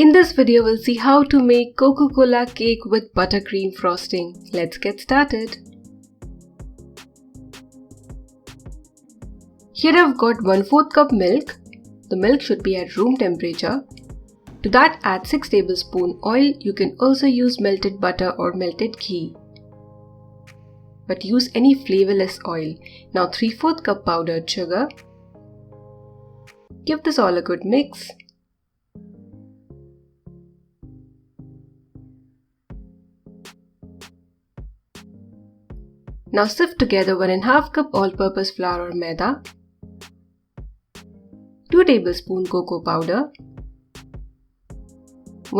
In this video, we'll see how to make Coca-Cola cake with buttercream frosting. Let's get started. Here I've got 1/4 cup milk. The milk should be at room temperature. To that, add 6 tablespoons oil. You can also use melted butter or melted ghee, but use any flavorless oil. Now 3/4 cup powdered sugar. Give this all a good mix. Now sift together 1/2 cup all-purpose flour or maida, 2 tablespoons cocoa powder,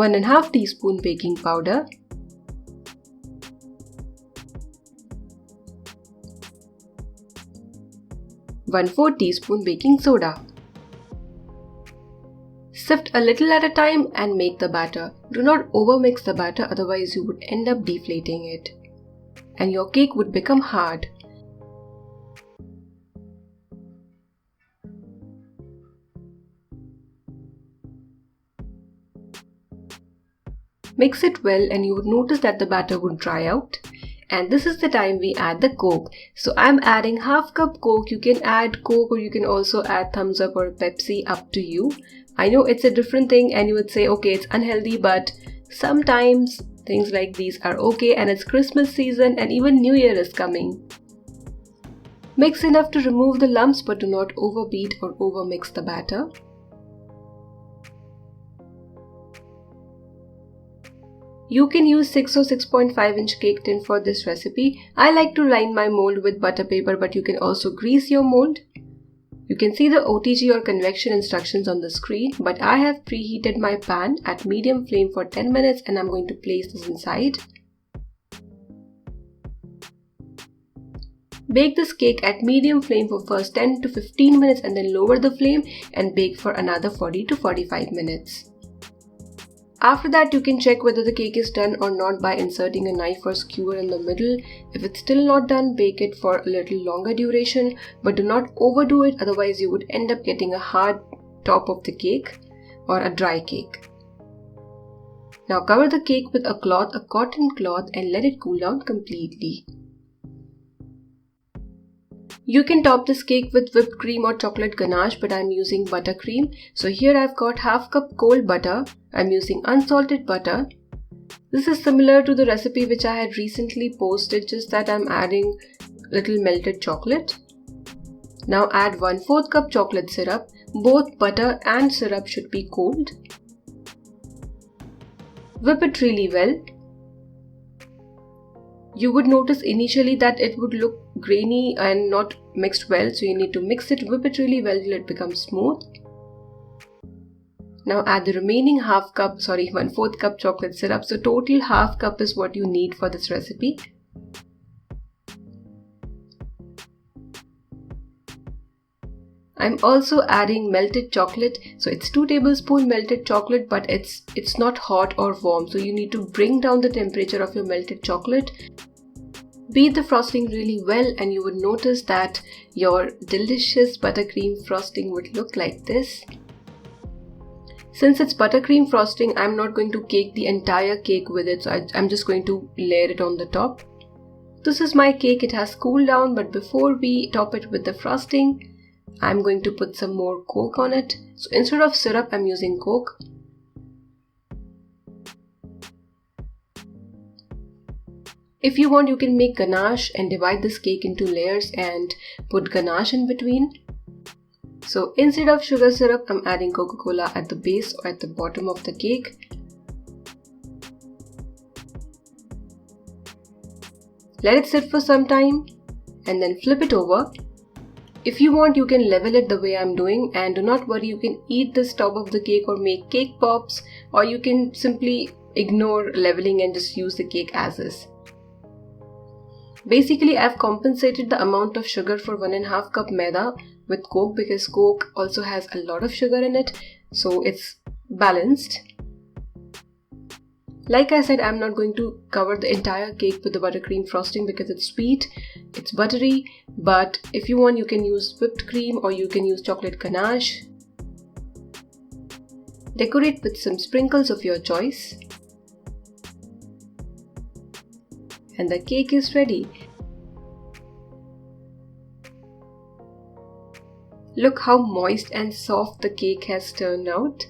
1/2 teaspoon baking powder, 1/4 teaspoon baking soda. Sift a little at a time and make the batter. Do not overmix the batter, otherwise you would end up deflating it and your cake would become hard. Mix it well and you would notice that the batter would dry out. And this is the time we add the Coke. So I'm adding 1/2 cup Coke. You can add Coke or you can also add Thumbs Up or Pepsi, up to you. I know it's a different thing and you would say, okay, it's unhealthy, but sometimes things like these are okay, and it's Christmas season and even New Year is coming. Mix enough to remove the lumps, but do not overbeat or overmix the batter. You can use 6 or 6.5 inch cake tin for this recipe. I like to line my mold with butter paper, but you can also grease your mold. You can see the OTG or convection instructions on the screen, but I have preheated my pan at medium flame for 10 minutes and I'm going to place this inside. Bake this cake at medium flame for first 10 to 15 minutes and then lower the flame and bake for another 40 to 45 minutes. After that, you can check whether the cake is done or not by inserting a knife or skewer in the middle. If it's still not done, bake it for a little longer duration, but do not overdo it, otherwise you would end up getting a hard top of the cake or a dry cake. Now cover the cake with a cloth, a cotton cloth, and let it cool down completely. You can top this cake with whipped cream or chocolate ganache, but I'm using buttercream. So here I've got 1/2 cup cold butter. I'm using unsalted butter. This is similar to the recipe which I had recently posted, just that I'm adding little melted chocolate. Now add 1/4 cup chocolate syrup. Both butter and syrup should be cold. Whip it really well. You would notice initially that it would look grainy and not mixed well, so you need to mix it, whip it really well till it becomes smooth. Now add the remaining 1/4 cup chocolate syrup. So total 1/2 cup is what you need for this recipe. I'm also adding melted chocolate. So it's 2 tablespoons melted chocolate, but it's not hot or warm. So you need to bring down the temperature of your melted chocolate. Beat the frosting really well and you would notice that your delicious buttercream frosting would look like this. Since it's buttercream frosting, I'm not going to cake the entire cake with it, so I'm just going to layer it on the top. This is my cake. It has cooled down, but before we top it with the frosting, I'm going to put some more Coke on it. So instead of syrup, I'm using Coke. If you want, you can make ganache and divide this cake into layers and put ganache in between. So instead of sugar syrup, I'm adding Coca-Cola at the base or at the bottom of the cake. Let it sit for some time and then flip it over. If you want, you can level it the way I'm doing, and do not worry, you can eat this top of the cake or make cake pops, or you can simply ignore leveling and just use the cake as is. Basically, I've compensated the amount of sugar for 1/2 cup maida with Coke because Coke also has a lot of sugar in it, so it's balanced. Like I said, I'm not going to cover the entire cake with the buttercream frosting because it's sweet, it's buttery, but if you want, you can use whipped cream or you can use chocolate ganache. Decorate with some sprinkles of your choice. And the cake is ready. Look how moist and soft the cake has turned out.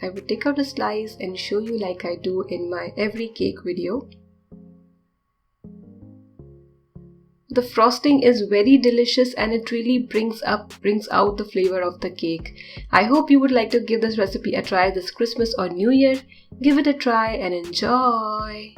I will take out a slice and show you like I do in my every cake video. The frosting is very delicious and it really brings out the flavor of the cake. I hope you would like to give this recipe a try this Christmas or New Year. Give it a try and enjoy!